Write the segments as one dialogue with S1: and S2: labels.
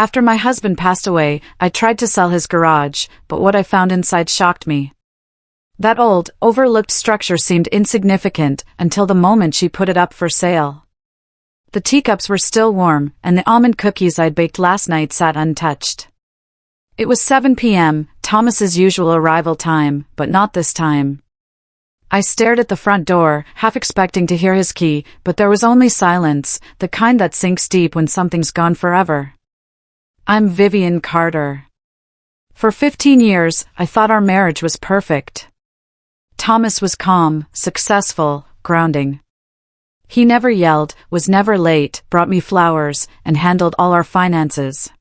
S1: After my husband passed away, I tried to sell his garage, but what I found inside shocked me. That old, overlooked structure seemed insignificant until the moment she put it up for sale. The teacups were still warm, and the almond cookies I'd baked last night sat untouched. It was 7 p.m., Thomas's usual arrival time, but not this time. I stared at the front door, half expecting to hear his key, but there was only silence, the kind that sinks deep when something's gone forever. I'm Vivian Carter. For 15 years, I thought our marriage was perfect. Thomas was calm, successful, grounding. He never yelled, was never late, brought me flowers, and handled all our finances.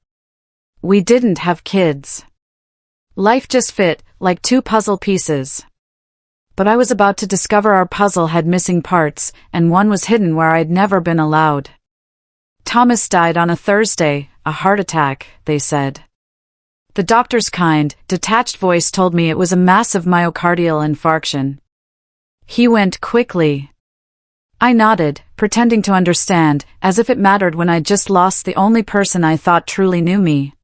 S1: We didn't have kids. Life just fit, like two puzzle pieces. But I was about to discover our puzzle had missing parts, and one was hidden where I'd never been allowed. Thomas died on a Thursday, a heart attack, they said. The doctor's kind, detached voice told me it was a massive myocardial infarction. He went quickly. I nodded, pretending to understand, as if it mattered when I'd just lost the only person I thought truly knew me.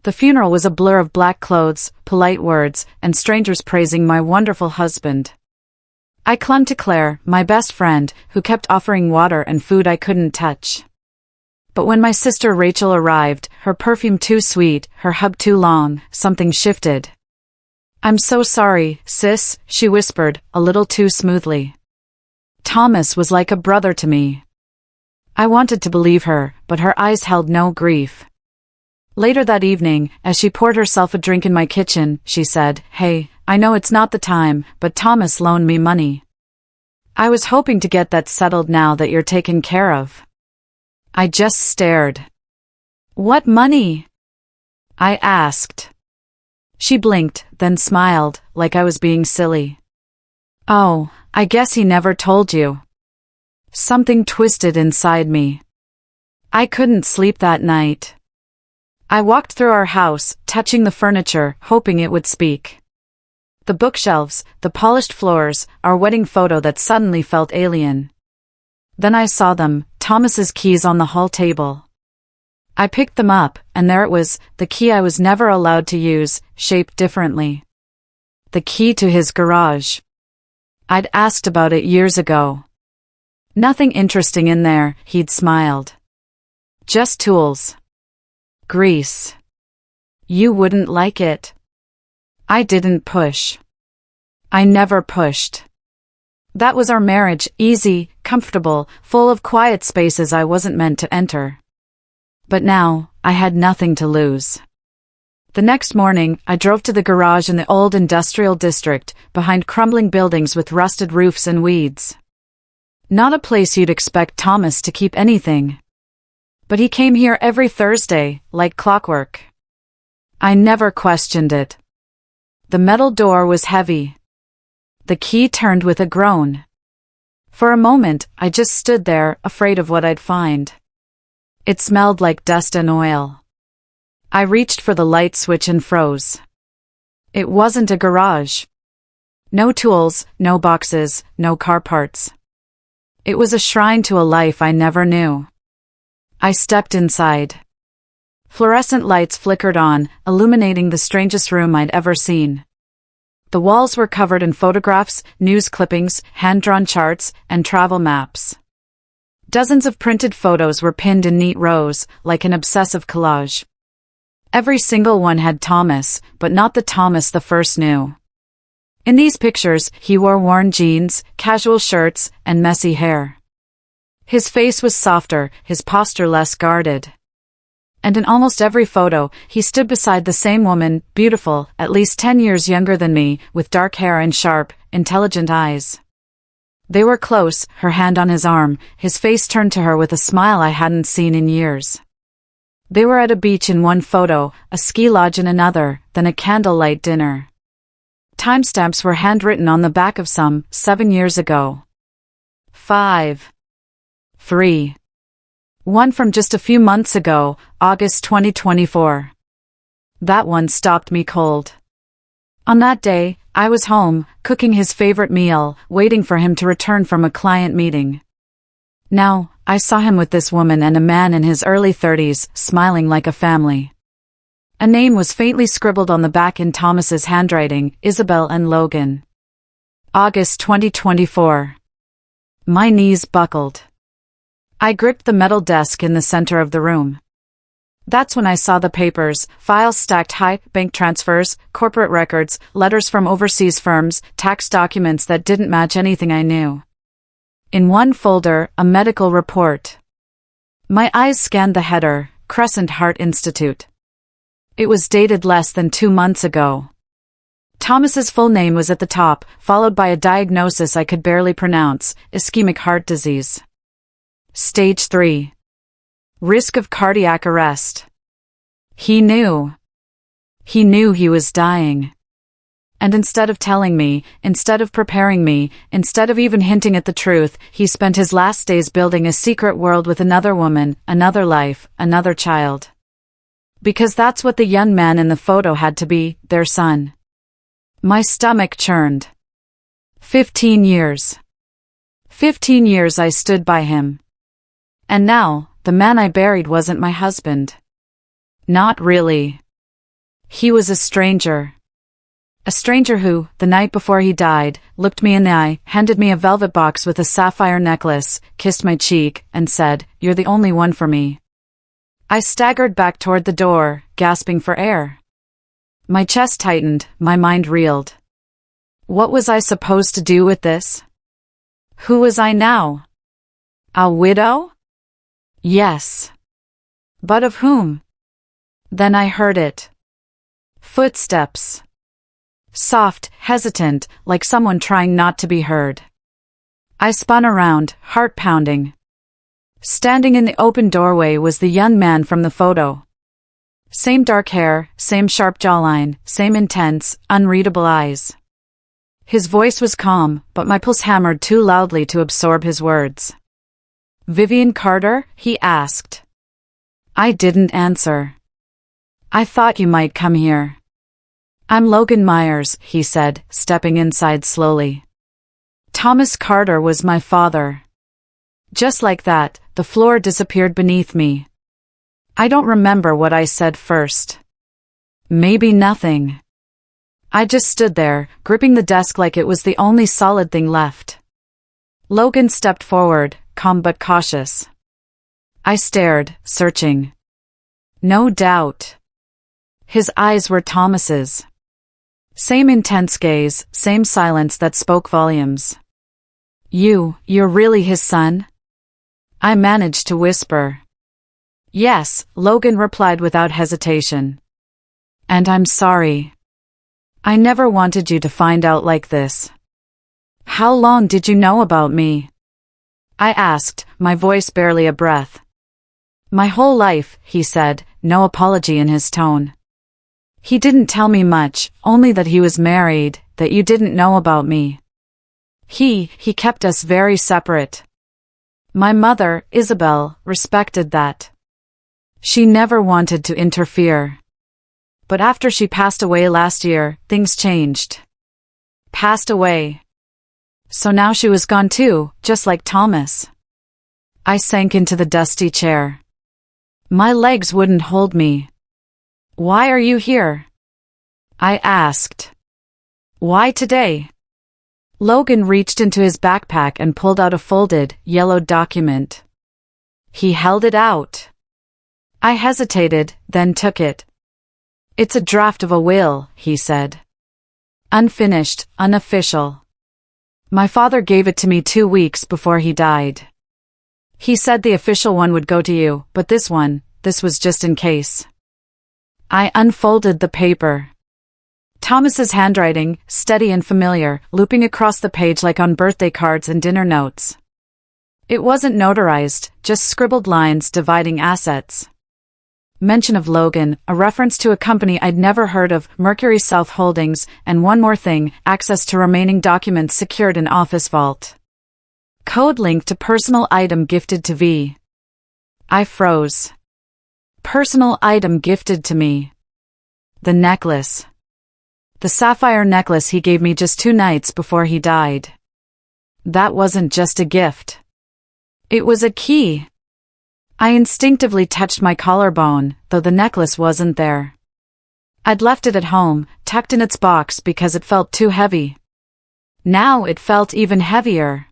S1: The funeral was a blur of black clothes, polite words, and strangers praising my wonderful husband. I clung to Claire, my best friend, who kept offering water and food I couldn't touch. But when my sister Rachel arrived, her perfume too sweet, her hug too long, something shifted. "I'm so sorry, sis," she whispered, a little too smoothly. Thomas was like a brother to me. I wanted to believe her, but her eyes held no grief. Later that evening, as she poured herself a drink in my kitchen, she said, "Hey, I know it's not the time, but Thomas loaned me money. I was hoping to get that settled now that you're taken care of." I just stared. "What money?" I asked. She blinked, then smiled, like I was being silly. "Oh, I guess he never told you." Something twisted inside me. I couldn't sleep that night. I walked through our house, touching the furniture, hoping it would speak. The bookshelves, the polished floors, our wedding photo that suddenly felt alien. Then I saw them, Thomas's keys on the hall table. I picked them up, and there it was, the key I was never allowed to use, shaped differently. The key to his garage. I'd asked about it years ago. Nothing interesting in there, he'd smiled. Just tools. Grease. You wouldn't like it. I didn't push. I never pushed. That was our marriage, easy, comfortable, full of quiet spaces I wasn't meant to enter. But now, I had nothing to lose. The next morning, I drove to the garage in the old industrial district, behind crumbling buildings with rusted roofs and weeds. Not a place you'd expect Thomas to keep anything. But he came here every Thursday, like clockwork. I never questioned it. The metal door was heavy. The key turned with a groan. For a moment, I just stood there, afraid of what I'd find. It smelled like dust and oil. I reached for the light switch and froze. It wasn't a garage. No tools, no boxes, no car parts. It was a shrine to a life I never knew. I stepped inside. Fluorescent lights flickered on, illuminating the strangest room I'd ever seen. The walls were covered in photographs, news clippings, hand-drawn charts, and travel maps. Dozens of printed photos were pinned in neat rows, like an obsessive collage. Every single one had Thomas, but not the Thomas the first knew. In these pictures, he wore worn jeans, casual shirts, and messy hair. His face was softer, his posture less guarded. And in almost every photo, he stood beside the same woman, beautiful, at least 10 years younger than me, with dark hair and sharp, intelligent eyes. They were close, her hand on his arm, his face turned to her with a smile I hadn't seen in years. They were at a beach in one photo, a ski lodge in another, then a candlelight dinner. Timestamps were handwritten on the back of some, 7 years ago. 5. 3. One from just a few months ago, August 2024. That one stopped me cold. On that day, I was home, cooking his favorite meal, waiting for him to return from a client meeting. Now, I saw him with this woman and a man in his early 30s, smiling like a family. A name was faintly scribbled on the back in Thomas's handwriting, Isabel and Logan. August 2024. My knees buckled. I gripped the metal desk in the center of the room. That's when I saw the papers, files stacked high, bank transfers, corporate records, letters from overseas firms, tax documents that didn't match anything I knew. In one folder, a medical report. My eyes scanned the header, Crescent Heart Institute. It was dated less than 2 months ago. Thomas's full name was at the top, followed by a diagnosis I could barely pronounce, ischemic heart disease. Stage 3. Risk of cardiac arrest. He knew. He knew he was dying. And instead of telling me, instead of preparing me, instead of even hinting at the truth, he spent his last days building a secret world with another woman, another life, another child. Because that's what the young man in the photo had to be, their son. My stomach churned. 15 years. 15 years I stood by him. And now, the man I buried wasn't my husband. Not really. He was a stranger. A stranger who, the night before he died, looked me in the eye, handed me a velvet box with a sapphire necklace, kissed my cheek, and said, "You're the only one for me." I staggered back toward the door, gasping for air. My chest tightened, my mind reeled. What was I supposed to do with this? Who was I now? A widow? Yes. But of whom? Then I heard it. Footsteps. Soft, hesitant, like someone trying not to be heard. I spun around, heart pounding. Standing in the open doorway was the young man from the photo. Same dark hair, same sharp jawline, same intense, unreadable eyes. His voice was calm, but my pulse hammered too loudly to absorb his words. "Vivian Carter?" he asked. I didn't answer. "I thought you might come here." "I'm Logan Myers," he said, stepping inside slowly. Thomas Carter was my father. Just like that, the floor disappeared beneath me. I don't remember what I said first. Maybe nothing. I just stood there, gripping the desk like it was the only solid thing left. Logan stepped forward, calm but cautious. I stared, searching. No doubt. His eyes were Thomas's. Same intense gaze, same silence that spoke volumes. You're really his son?" I managed to whisper. "Yes," Logan replied without hesitation. "And I'm sorry. I never wanted you to find out like this." "How long did you know about me?" I asked, my voice barely a breath. "My whole life," he said, no apology in his tone. "He didn't tell me much, only that he was married, that you didn't know about me. He kept us very separate. My mother, Isabel, respected that. She never wanted to interfere. But after she passed away last year, things changed." Passed away. So now she was gone too, just like Thomas. I sank into the dusty chair. My legs wouldn't hold me. "Why are you here?" I asked. "Why today?" Logan reached into his backpack and pulled out a folded, yellowed document. He held it out. I hesitated, then took it. "It's a draft of a will," he said. "Unfinished, unofficial. My father gave it to me 2 weeks before he died. He said the official one would go to you, but this was just in case." I unfolded the paper. Thomas's handwriting, steady and familiar, looping across the page like on birthday cards and dinner notes. It wasn't notarized, just scribbled lines dividing assets. Mention of Logan, a reference to a company I'd never heard of, Mercury South Holdings, and one more thing, access to remaining documents secured in office vault. Code linked to personal item gifted to V. I froze. Personal item gifted to me. The necklace. The sapphire necklace he gave me just 2 nights before he died. That wasn't just a gift. It was a key. I instinctively touched my collarbone, though the necklace wasn't there. I'd left it at home, tucked in its box because it felt too heavy. Now it felt even heavier.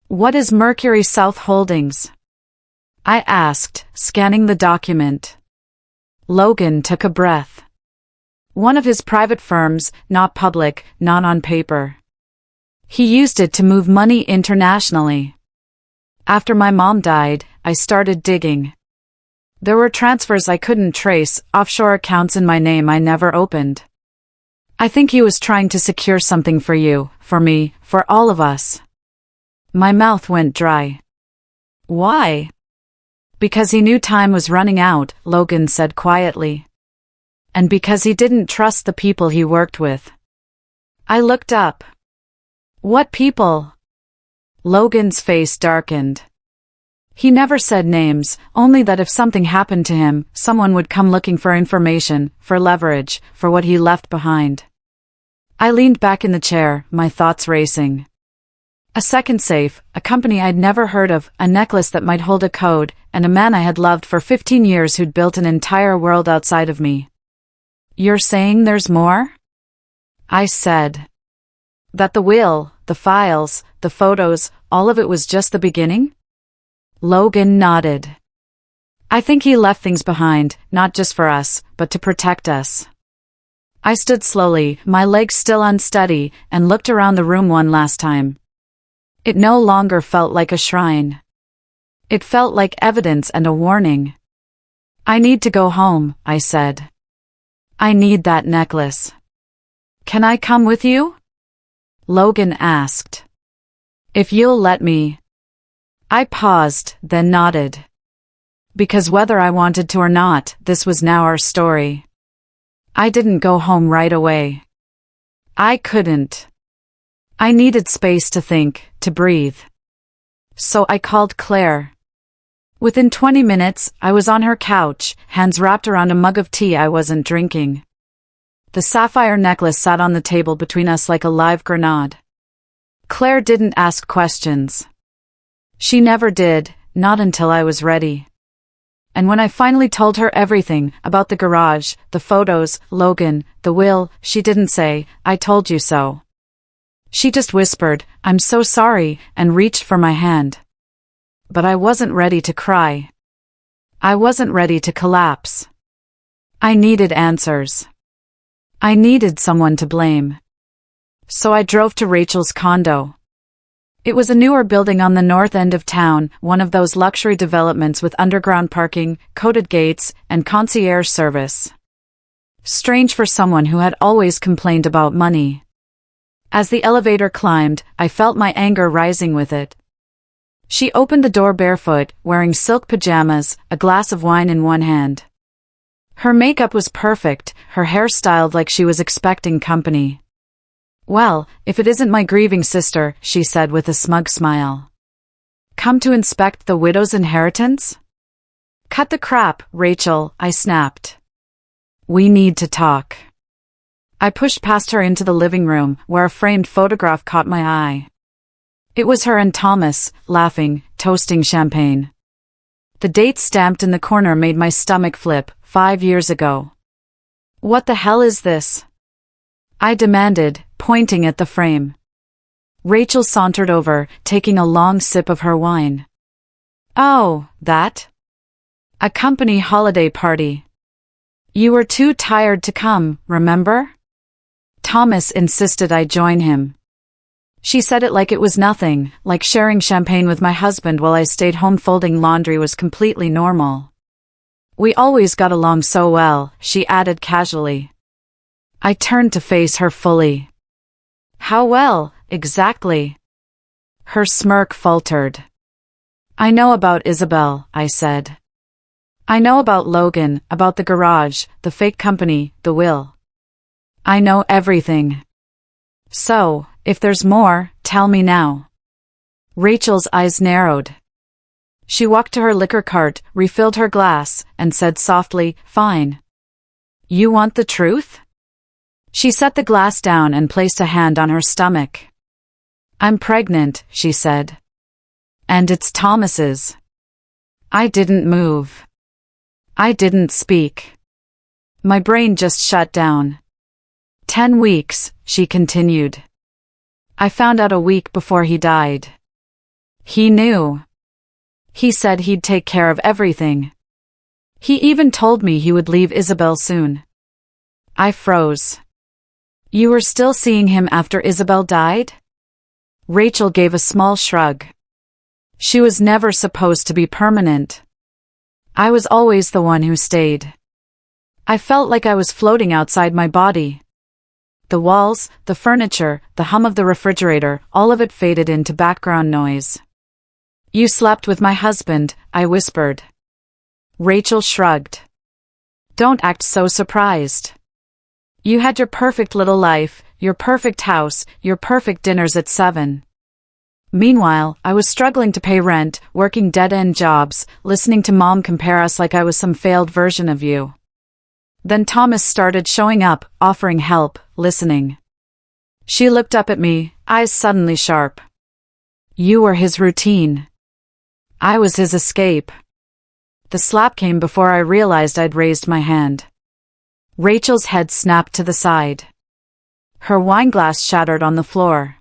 S1: What is Mercury South Holdings? I asked, scanning the document. Logan took a breath. One of his private firms, not public, not on paper. He used it to move money internationally. After my mom died, I started digging. There were transfers I couldn't trace, offshore accounts in my name I never opened. I think he was trying to secure something for you, for me, for all of us. My mouth went dry. Why? Because he knew time was running out, Logan said quietly. And because he didn't trust the people he worked with. I looked up. What people? Logan's face darkened. He never said names, only that if something happened to him, someone would come looking for information, for leverage, for what he left behind. I leaned back in the chair, my thoughts racing. A second safe, a company I'd never heard of, a necklace that might hold a code, and a man I had loved for 15 years who'd built an entire world outside of me. You're saying there's more? I said. That the will, the files, the photos, all of it was just the beginning? Logan nodded. I think he left things behind, not just for us, but to protect us. I stood slowly, my legs still unsteady, and looked around the room one last time. It no longer felt like a shrine. It felt like evidence and a warning. I need to go home, I said. I need that necklace. Can I come with you? Logan asked. If you'll let me. I paused, then nodded. Because whether I wanted to or not, this was now our story. I didn't go home right away. I couldn't. I needed space to think, to breathe. So I called Claire. Within 20 minutes, I was on her couch, hands wrapped around a mug of tea I wasn't drinking. The sapphire necklace sat on the table between us like a live grenade. Claire didn't ask questions. She never did, not until I was ready. And when I finally told her everything, about the garage, the photos, Logan, the will, she didn't say, I told you so. She just whispered, I'm so sorry, and reached for my hand. But I wasn't ready to cry. I wasn't ready to collapse. I needed answers. I needed someone to blame. So I drove to Rachel's condo. It was a newer building on the north end of town, one of those luxury developments with underground parking, coded gates, and concierge service. Strange for someone who had always complained about money. As the elevator climbed, I felt my anger rising with it. She opened the door barefoot, wearing silk pajamas, a glass of wine in one hand. Her makeup was perfect, her hair styled like she was expecting company. Well, if it isn't my grieving sister, she said with a smug smile. Come to inspect the widow's inheritance? Cut the crap, Rachel, I snapped. We need to talk. I pushed past her into the living room, where a framed photograph caught my eye. It was her and Thomas, laughing, toasting champagne. The date stamped in the corner made my stomach flip, 5 years ago. What the hell is this? I demanded, pointing at the frame. Rachel sauntered over, taking a long sip of her wine. Oh, that? A company holiday party. You were too tired to come, remember? Thomas insisted I join him. She said it like it was nothing, like sharing champagne with my husband while I stayed home folding laundry was completely normal. We always got along so well, she added casually. I turned to face her fully. How well, exactly? Her smirk faltered. I know about Isabel, I said. I know about Logan, about the garage, the fake company, the will. I know everything. So, if there's more, tell me now. Rachel's eyes narrowed. She walked to her liquor cart, refilled her glass, and said softly, Fine. You want the truth? She set the glass down and placed a hand on her stomach. I'm pregnant, she said. And it's Thomas's. I didn't move. I didn't speak. My brain just shut down. 10 weeks, she continued. I found out a week before he died. He knew. He said he'd take care of everything. He even told me he would leave Isabel soon. I froze. You were still seeing him after Isabel died? Rachel gave a small shrug. She was never supposed to be permanent. I was always the one who stayed. I felt like I was floating outside my body. The walls, the furniture, the hum of the refrigerator, all of it faded into background noise. You slept with my husband, I whispered. Rachel shrugged. Don't act so surprised. You had your perfect little life, your perfect house, your perfect dinners at 7. Meanwhile, I was struggling to pay rent, working dead-end jobs, listening to Mom compare us like I was some failed version of you. Then Thomas started showing up, offering help, listening. She looked up at me, eyes suddenly sharp. You were his routine. I was his escape. The slap came before I realized I'd raised my hand. Rachel's head snapped to the side. Her wineglass shattered on the floor.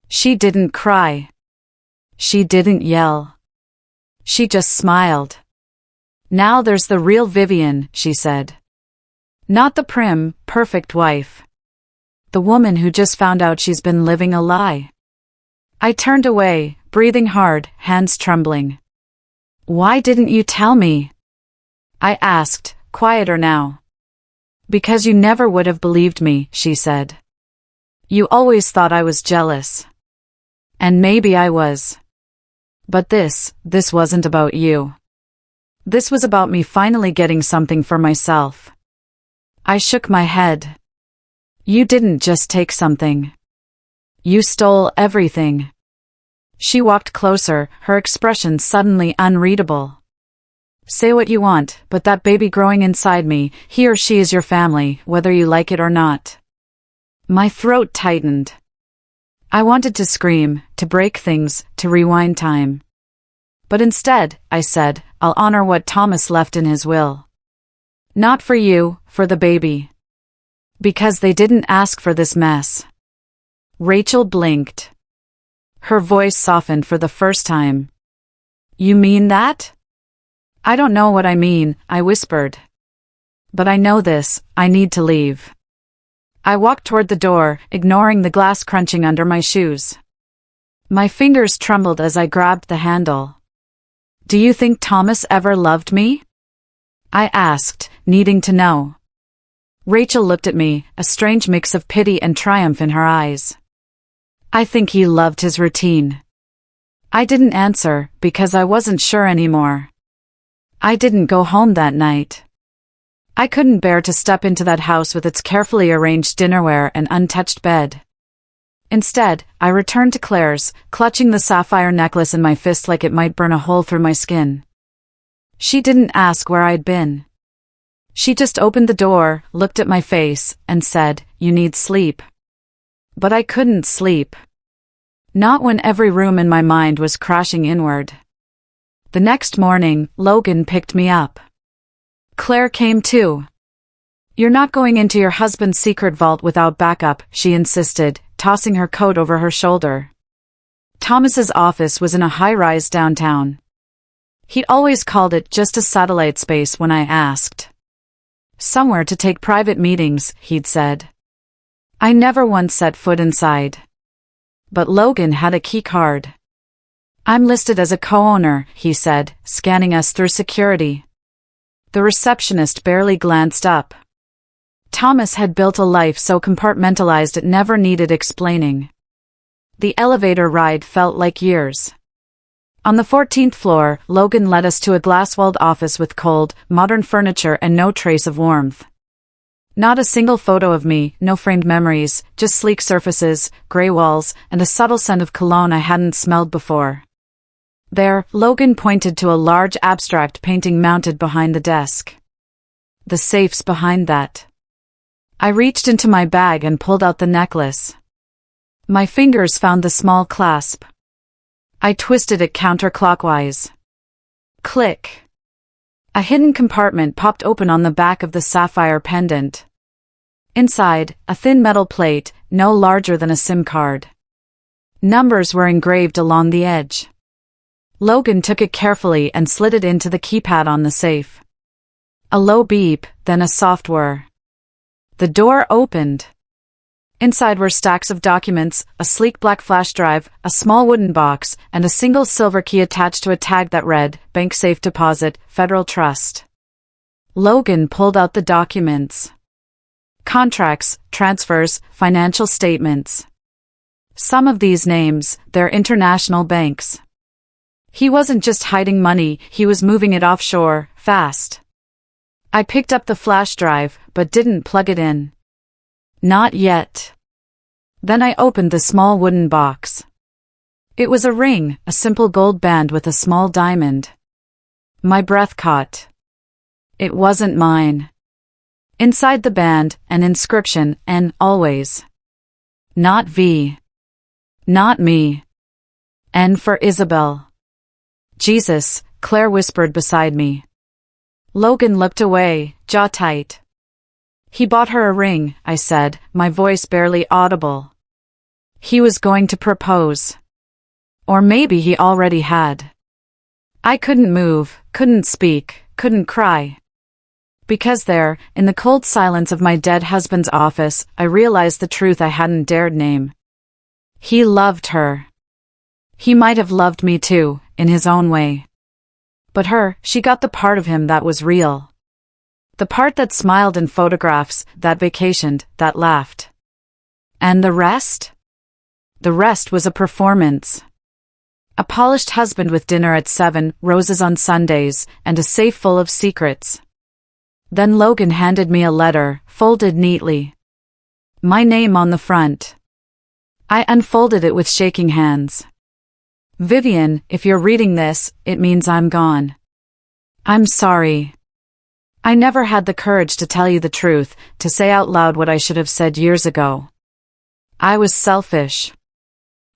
S1: She didn't cry. She didn't yell. She just smiled. Now there's the real Vivian, she said. Not the prim, perfect wife. The woman who just found out she's been living a lie. I turned away, breathing hard, hands trembling. Why didn't you tell me? I asked, quieter now. Because you never would have believed me, she said. You always thought I was jealous. And maybe I was. But this wasn't about you. This was about me finally getting something for myself. I shook my head. You didn't just take something. You stole everything. She walked closer, her expression suddenly unreadable. Say what you want, but that baby growing inside me, he or she is your family, whether you like it or not. My throat tightened. I wanted to scream, to break things, to rewind time. But instead, I said, I'll honor what Thomas left in his will. Not for you, for the baby. Because they didn't ask for this mess. Rachel blinked. Her voice softened for the first time. You mean that? I don't know what I mean, I whispered. But I know this, I need to leave. I walked toward the door, ignoring the glass crunching under my shoes. My fingers trembled as I grabbed the handle. Do you think Thomas ever loved me? I asked, needing to know. Rachel looked at me, a strange mix of pity and triumph in her eyes. I think he loved his routine. I didn't answer, because I wasn't sure anymore. I didn't go home that night. I couldn't bear to step into that house with its carefully arranged dinnerware and untouched bed. Instead, I returned to Claire's, clutching the sapphire necklace in my fist like it might burn a hole through my skin. She didn't ask where I'd been. She just opened the door, looked at my face, and said, You need sleep. But I couldn't sleep. Not when every room in my mind was crashing inward. The next morning, Logan picked me up. Claire came too. You're not going into your husband's secret vault without backup, she insisted, tossing her coat over her shoulder. Thomas's office was in a high-rise downtown. He'd always called it just a satellite space when I asked. Somewhere to take private meetings, he'd said. I never once set foot inside. But Logan had a key card. I'm listed as a co-owner, he said, scanning us through security. The receptionist barely glanced up. Thomas had built a life so compartmentalized it never needed explaining. The elevator ride felt like years. On the 14th floor, Logan led us to a glass-walled office with cold, modern furniture and no trace of warmth. Not a single photo of me, no framed memories, just sleek surfaces, gray walls, and a subtle scent of cologne I hadn't smelled before. There, Logan pointed to a large abstract painting mounted behind the desk. The safe's behind that. I reached into my bag and pulled out the necklace. My fingers found the small clasp. I twisted it counterclockwise. Click. A hidden compartment popped open on the back of the sapphire pendant. Inside, a thin metal plate, no larger than a SIM card. Numbers were engraved along the edge. Logan took it carefully and slid it into the keypad on the safe. A low beep, then a soft whir. The door opened. Inside were stacks of documents, a sleek black flash drive, a small wooden box, and a single silver key attached to a tag that read, Bank Safe Deposit, Federal Trust. Logan pulled out the documents. Contracts, transfers, financial statements. Some of these names, they're international banks. He wasn't just hiding money, he was moving it offshore, fast. I picked up the flash drive, but didn't plug it in. Not yet. Then I opened the small wooden box. It was a ring, a simple gold band with a small diamond. My breath caught. It wasn't mine. Inside the band, an inscription, N, always. Not V. Not me. N for Isabel. Jesus, Claire whispered beside me. Logan looked away, jaw tight. He bought her a ring, I said, my voice barely audible. He was going to propose. Or maybe he already had. I couldn't move, couldn't speak, couldn't cry. Because there, in the cold silence of my dead husband's office, I realized the truth I hadn't dared name. He loved her. He might have loved me too, in his own way. But her, she got the part of him that was real. The part that smiled in photographs, that vacationed, that laughed. And the rest? The rest was a performance. A polished husband with dinner at 7, roses on Sundays, and a safe full of secrets. Then Logan handed me a letter, folded neatly. My name on the front. I unfolded it with shaking hands. Vivian, if you're reading this, it means I'm gone. I'm sorry. I never had the courage to tell you the truth, to say out loud what I should have said years ago. I was selfish.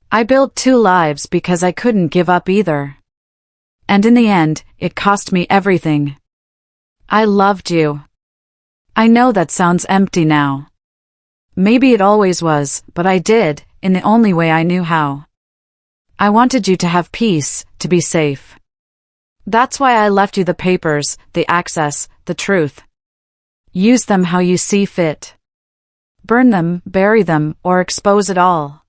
S1: I built 2 lives because I couldn't give up either. And in the end, it cost me everything. I loved you. I know that sounds empty now. Maybe it always was, but I did, in the only way I knew how. I wanted you to have peace, to be safe. That's why I left you the papers, the access, the truth. Use them how you see fit. Burn them, bury them, or expose it all.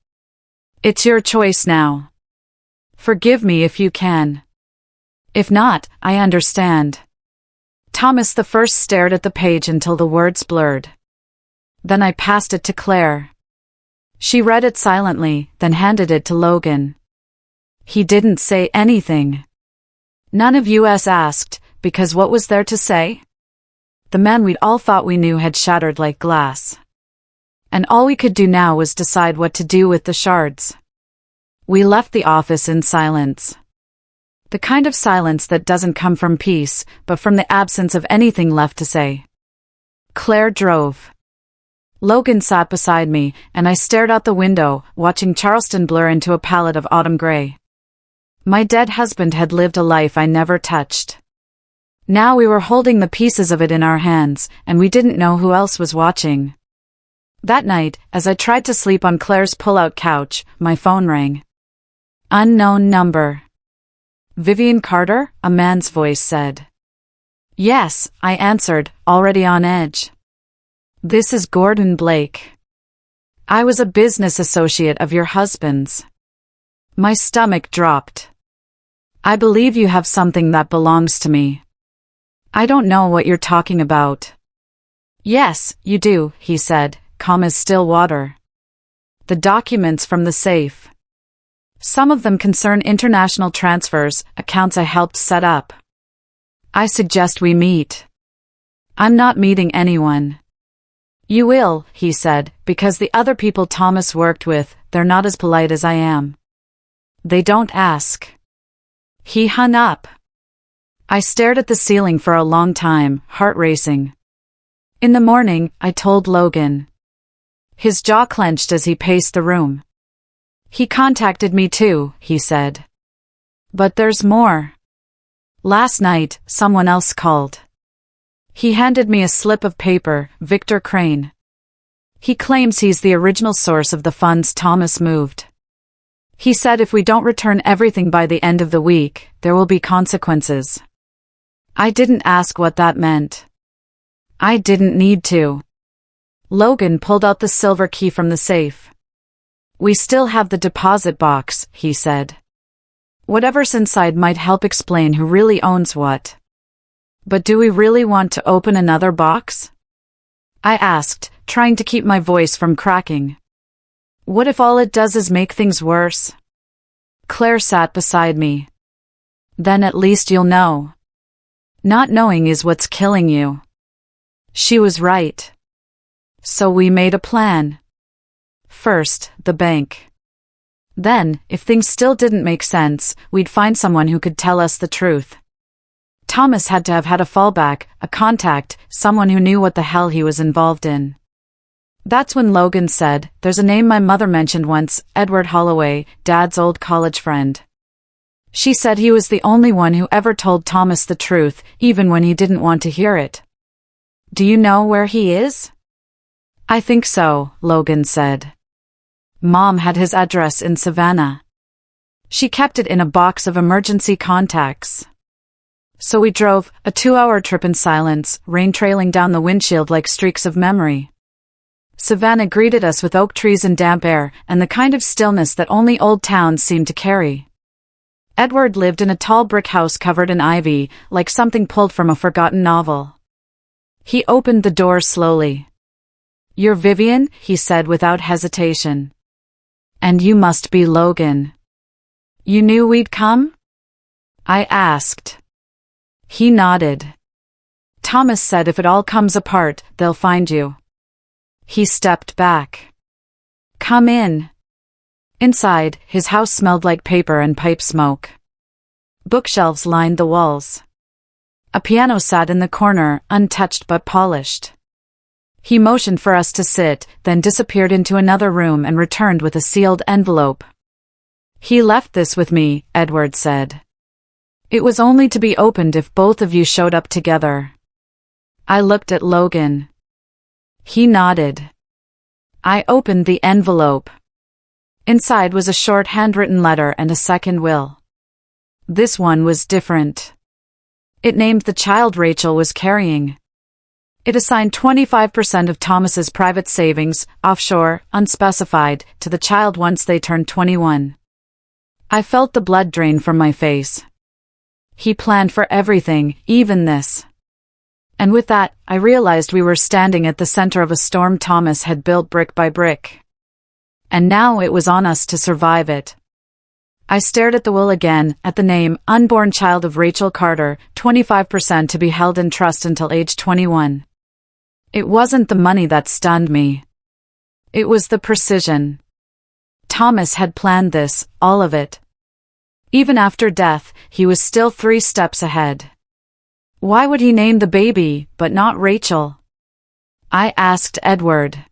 S1: It's your choice now. Forgive me if you can. If not, I understand. Thomas the First stared at the page until the words blurred. Then I passed it to Claire. She read it silently, then handed it to Logan. He didn't say anything. None of us asked, because what was there to say? The man we'd all thought we knew had shattered like glass. And all we could do now was decide what to do with the shards. We left the office in silence. The kind of silence that doesn't come from peace, but from the absence of anything left to say. Claire drove. Logan sat beside me, and I stared out the window, watching Charleston blur into a palette of autumn gray. My dead husband had lived a life I never touched. Now we were holding the pieces of it in our hands, and we didn't know who else was watching. That night, as I tried to sleep on Claire's pull-out couch, my phone rang. Unknown number. Vivian Carter, a man's voice said. Yes, I answered, already on edge. This is Gordon Blake. I was a business associate of your husband's. My stomach dropped. I believe you have something that belongs to me. I don't know what you're talking about. Yes, you do, he said, calm as still water. The documents from the safe. Some of them concern international transfers, accounts I helped set up. I suggest we meet. I'm not meeting anyone. You will, he said, because the other people Thomas worked with, they're not as polite as I am. They don't ask. He hung up. I stared at the ceiling for a long time, heart racing. In the morning, I told Logan. His jaw clenched as he paced the room. He contacted me too, he said. But there's more. Last night, someone else called. He handed me a slip of paper, Victor Crane. He claims he's the original source of the funds Thomas moved. He said if we don't return everything by the end of the week, there will be consequences. I didn't ask what that meant. I didn't need to. Logan pulled out the silver key from the safe. We still have the deposit box, he said. Whatever's inside might help explain who really owns what. But do we really want to open another box? I asked, trying to keep my voice from cracking. What if all it does is make things worse? Claire sat beside me. Then at least you'll know. Not knowing is what's killing you. She was right. So we made a plan. First, the bank. Then, if things still didn't make sense, we'd find someone who could tell us the truth. Thomas had to have had a fallback, a contact, someone who knew what the hell he was involved in. That's when Logan said, there's a name my mother mentioned once, Edward Holloway, Dad's old college friend. She said he was the only one who ever told Thomas the truth, even when he didn't want to hear it. Do you know where he is? I think so, Logan said. Mom had his address in Savannah. She kept it in a box of emergency contacts. So we drove, a 2-hour trip in silence, rain trailing down the windshield like streaks of memory. Savannah greeted us with oak trees and damp air, and the kind of stillness that only old towns seem to carry. Edward lived in a tall brick house covered in ivy, like something pulled from a forgotten novel. He opened the door slowly. You're Vivian, he said without hesitation. And you must be Logan. You knew we'd come? I asked. He nodded. Thomas said if it all comes apart, they'll find you. He stepped back. Come in. Inside, his house smelled like paper and pipe smoke. Bookshelves lined the walls. A piano sat in the corner, untouched but polished. He motioned for us to sit, then disappeared into another room and returned with a sealed envelope. He left this with me, Edward said. It was only to be opened if both of you showed up together. I looked at Logan. He nodded. I opened the envelope. Inside was a short handwritten letter and a second will. This one was different. It named the child Rachel was carrying. It assigned 25% of Thomas's private savings, offshore, unspecified, to the child once they turned 21. I felt the blood drain from my face. He planned for everything, even this. And with that, I realized we were standing at the center of a storm Thomas had built brick by brick. And now it was on us to survive it. I stared at the will again, at the name, unborn child of Rachel Carter, 25% to be held in trust until age 21. It wasn't the money that stunned me. It was the precision. Thomas had planned this, all of it. Even after death, he was still 3 steps ahead. Why would he name the baby, but not Rachel? I asked Edward.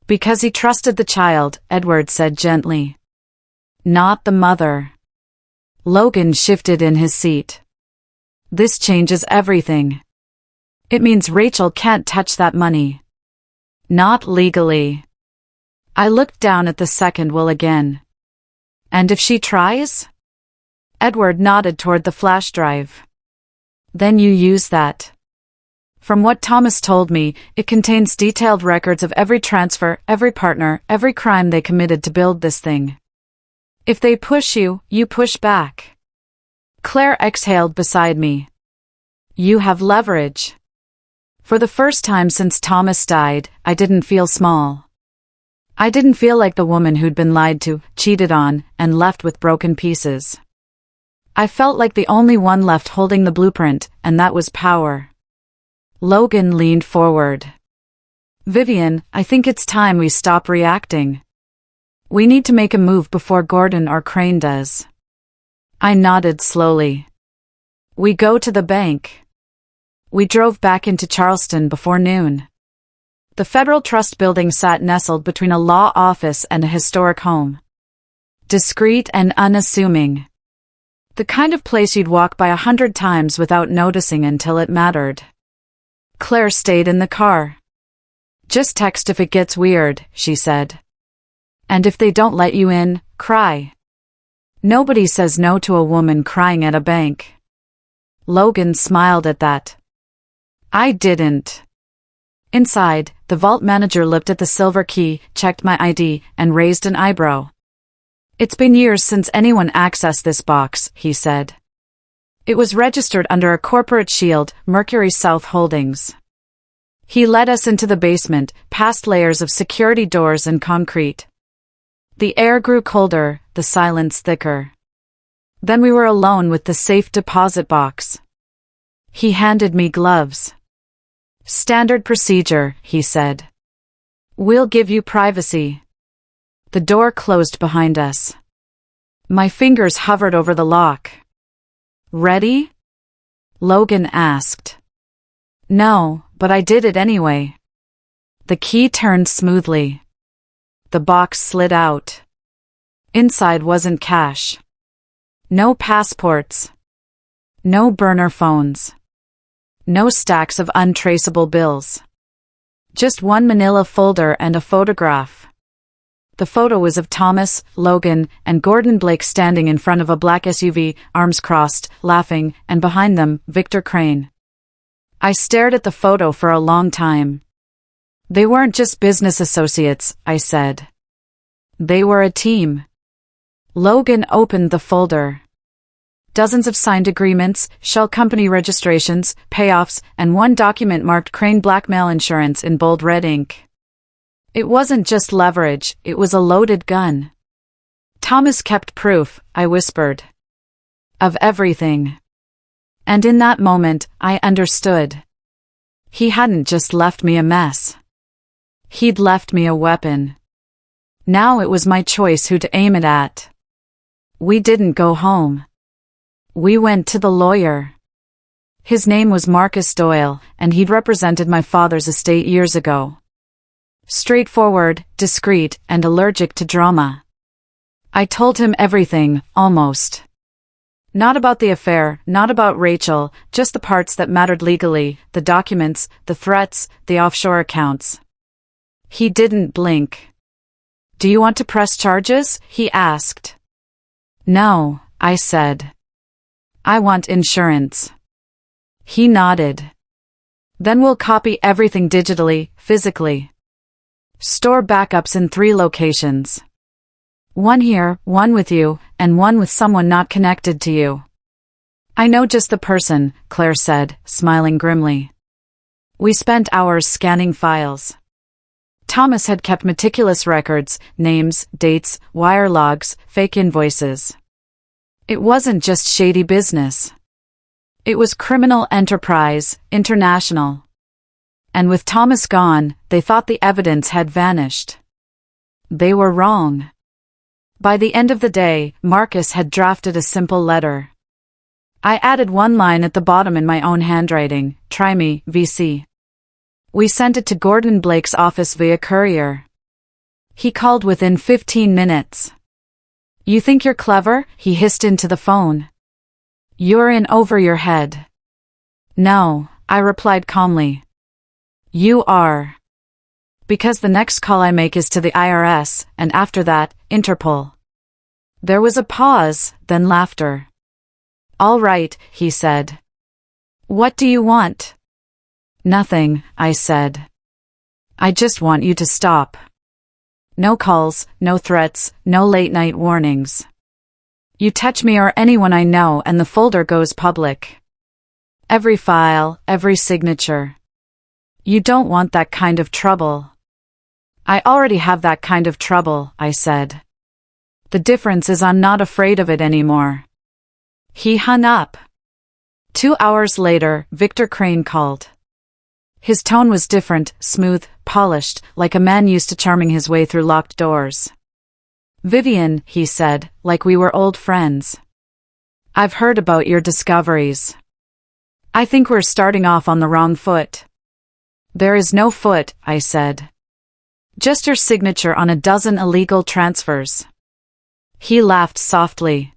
S1: Because he trusted the child, Edward said gently. Not the mother. Logan shifted in his seat. This changes everything. It means Rachel can't touch that money. Not legally. I looked down at the second will again. And if she tries? Edward nodded toward the flash drive. Then you use that. From what Thomas told me, it contains detailed records of every transfer, every partner, every crime they committed to build this thing. If they push you, you push back. Claire exhaled beside me. You have leverage. For the first time since Thomas died, I didn't feel small. I didn't feel like the woman who'd been lied to, cheated on, and left with broken pieces. I felt like the only one left holding the blueprint, and that was power. Logan leaned forward. Vivian, I think it's time we stop reacting. We need to make a move before Gordon or Crane does. I nodded slowly. We go to the bank. We drove back into Charleston before noon. The Federal Trust building sat nestled between a law office and a historic home. Discreet and unassuming. The kind of place you'd walk by 100 times without noticing until it mattered. Claire stayed in the car. Just text if it gets weird, she said. And if they don't let you in, cry. Nobody says no to a woman crying at a bank. Logan smiled at that. I didn't. Inside, the vault manager looked at the silver key, checked my ID, and raised an eyebrow. It's been years since anyone accessed this box, he said. It was registered under a corporate shield, Mercury South Holdings. He led us into the basement, past layers of security doors and concrete. The air grew colder, the silence thicker. Then we were alone with the safe deposit box. He handed me gloves. Standard procedure, he said. We'll give you privacy. The door closed behind us. My fingers hovered over the lock. Ready? Logan asked. No, but I did it anyway. The key turned smoothly. The box slid out. Inside wasn't cash. No passports. No burner phones. No stacks of untraceable bills. Just one manila folder and a photograph. The photo was of Thomas, Logan, and Gordon Blake standing in front of a black SUV, arms crossed, laughing, and behind them, Victor Crane. I stared at the photo for a long time. They weren't just business associates, I said. They were a team. Logan opened the folder. Dozens of signed agreements, shell company registrations, payoffs, and one document marked Crane Blackmail Insurance in bold red ink. It wasn't just leverage, it was a loaded gun. Thomas kept proof, I whispered. Of everything. And in that moment, I understood. He hadn't just left me a mess. He'd left me a weapon. Now it was my choice who to aim it at. We didn't go home. We went to the lawyer. His name was Marcus Doyle, and he'd represented my father's estate years ago. Straightforward, discreet, and allergic to drama. I told him everything, almost. Not about the affair, not about Rachel, just the parts that mattered legally, the documents, the threats, the offshore accounts. He didn't blink. Do you want to press charges? He asked. No, I said. I want insurance. He nodded. Then we'll copy everything digitally, physically. Store backups in 3 locations. One here, one with you, and one with someone not connected to you. I know just the person, Claire said, smiling grimly. We spent hours scanning files. Thomas had kept meticulous records, names, dates, wire logs, fake invoices. It wasn't just shady business. It was criminal enterprise, international. And with Thomas gone, they thought the evidence had vanished. They were wrong. By the end of the day, Marcus had drafted a simple letter. I added one line at the bottom in my own handwriting, "Try me, VC." We sent it to Gordon Blake's office via courier. He called within 15 minutes. You think you're clever? He hissed into the phone. You're in over your head. No, I replied calmly. You are. Because the next call I make is to the IRS, and after that, Interpol. There was a pause, then laughter. All right, he said. What do you want? Nothing, I said. I just want you to stop. No calls, no threats, no late-night warnings. You touch me or anyone I know and the folder goes public. Every file, every signature. You don't want that kind of trouble. I already have that kind of trouble, I said. The difference is I'm not afraid of it anymore. He hung up. 2 hours later, Victor Crane called. His tone was different, smooth, polished, like a man used to charming his way through locked doors. Vivian, he said, like we were old friends. I've heard about your discoveries. I think we're starting off on the wrong foot. There is no foot, I said. Just your signature on a dozen illegal transfers. He laughed softly.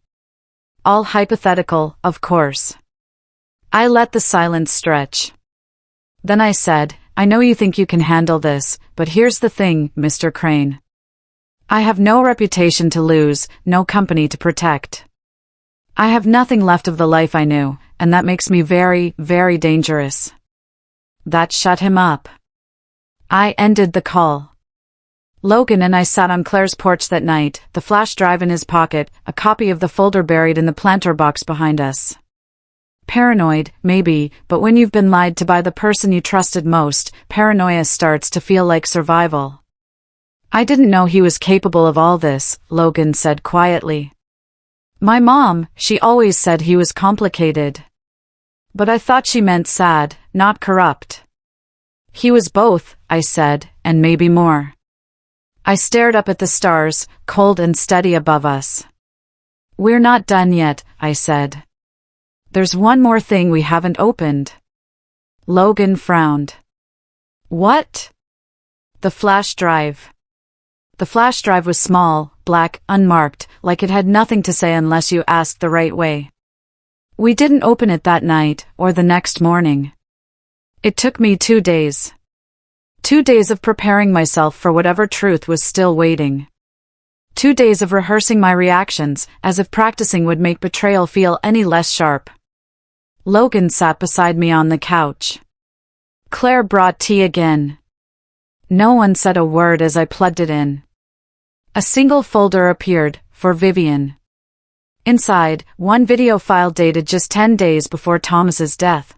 S1: All hypothetical, of course. I let the silence stretch. Then I said, I know you think you can handle this, but here's the thing, Mr. Crane. I have no reputation to lose, no company to protect. I have nothing left of the life I knew, and that makes me very, very dangerous. That shut him up. I ended the call. Logan and I sat on Claire's porch that night, the flash drive in his pocket, a copy of the folder buried in the planter box behind us. Paranoid, maybe, but when you've been lied to by the person you trusted most, paranoia starts to feel like survival. I didn't know he was capable of all this, Logan said quietly. My mom, she always said he was complicated. But I thought she meant sad, not corrupt. He was both, I said, and maybe more. I stared up at the stars, cold and steady above us. We're not done yet, I said. There's one more thing we haven't opened. Logan frowned. What? The flash drive. The flash drive was small, black, unmarked, like it had nothing to say unless you asked the right way. We didn't open it that night, or the next morning. It took me 2 days. 2 days of preparing myself for whatever truth was still waiting. 2 days of rehearsing my reactions, as if practicing would make betrayal feel any less sharp. Logan sat beside me on the couch. Claire brought tea again. No one said a word as I plugged it in. A single folder appeared, for Vivian. Inside, one video file dated just 10 days before Thomas's death.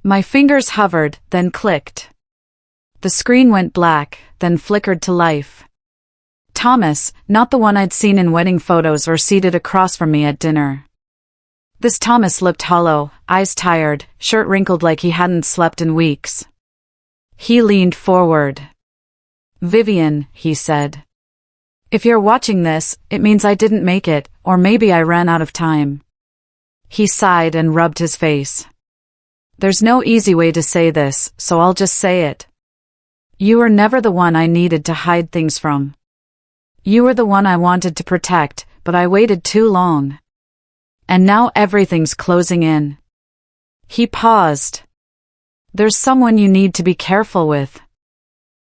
S1: My fingers hovered, then clicked. The screen went black, then flickered to life. Thomas, not the one I'd seen in wedding photos or seated across from me at dinner. This Thomas looked hollow, eyes tired, shirt wrinkled like he hadn't slept in weeks. He leaned forward. Vivian, he said. If you're watching this, it means I didn't make it, or maybe I ran out of time. He sighed and rubbed his face. There's no easy way to say this, so I'll just say it. You were never the one I needed to hide things from. You were the one I wanted to protect, but I waited too long. And now everything's closing in. He paused. There's someone you need to be careful with.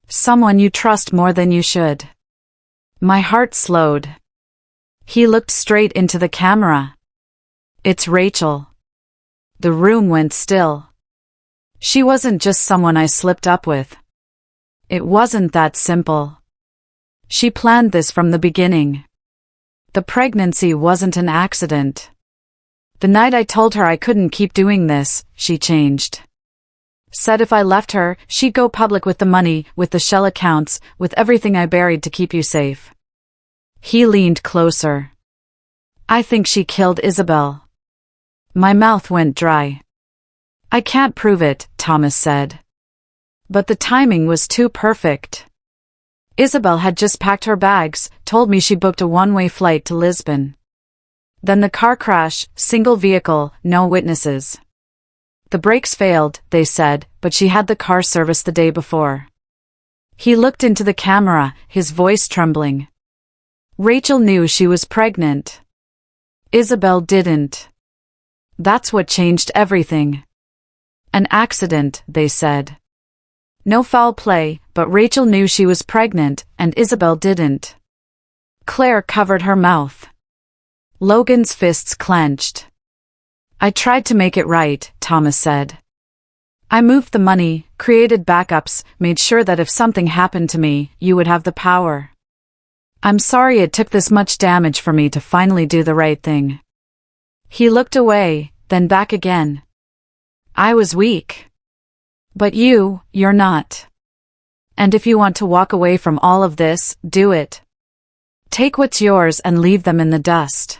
S1: Someone you trust more than you should. My heart slowed. He looked straight into the camera. It's Rachel. The room went still. She wasn't just someone I slipped up with. It wasn't that simple. She planned this from the beginning. The pregnancy wasn't an accident. The night I told her I couldn't keep doing this, she changed. Said if I left her, she'd go public with the money, with the shell accounts, with everything I buried to keep you safe. He leaned closer. I think she killed Isabel. My mouth went dry. I can't prove it, Thomas said. But the timing was too perfect. Isabel had just packed her bags, told me she booked a one-way flight to Lisbon. Then the car crash, single vehicle, no witnesses. The brakes failed, they said, but she had the car serviced the day before. He looked into the camera, his voice trembling. Rachel knew she was pregnant. Isabel didn't. That's what changed everything. An accident, they said. No foul play, but Rachel knew she was pregnant, and Isabel didn't. Claire covered her mouth. Logan's fists clenched. I tried to make it right, Thomas said. I moved the money, created backups, made sure that if something happened to me, you would have the power. I'm sorry it took this much damage for me to finally do the right thing. He looked away, then back again. I was weak. But you're not. And if you want to walk away from all of this, do it. Take what's yours and leave them in the dust.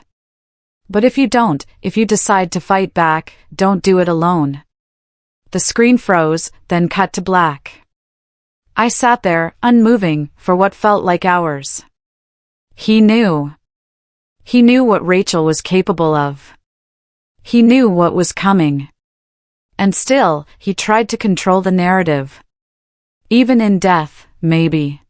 S1: But if you don't, if you decide to fight back, don't do it alone. The screen froze, then cut to black. I sat there, unmoving, for what felt like hours. He knew. He knew what Rachel was capable of. He knew what was coming. And still, he tried to control the narrative. Even in death, maybe.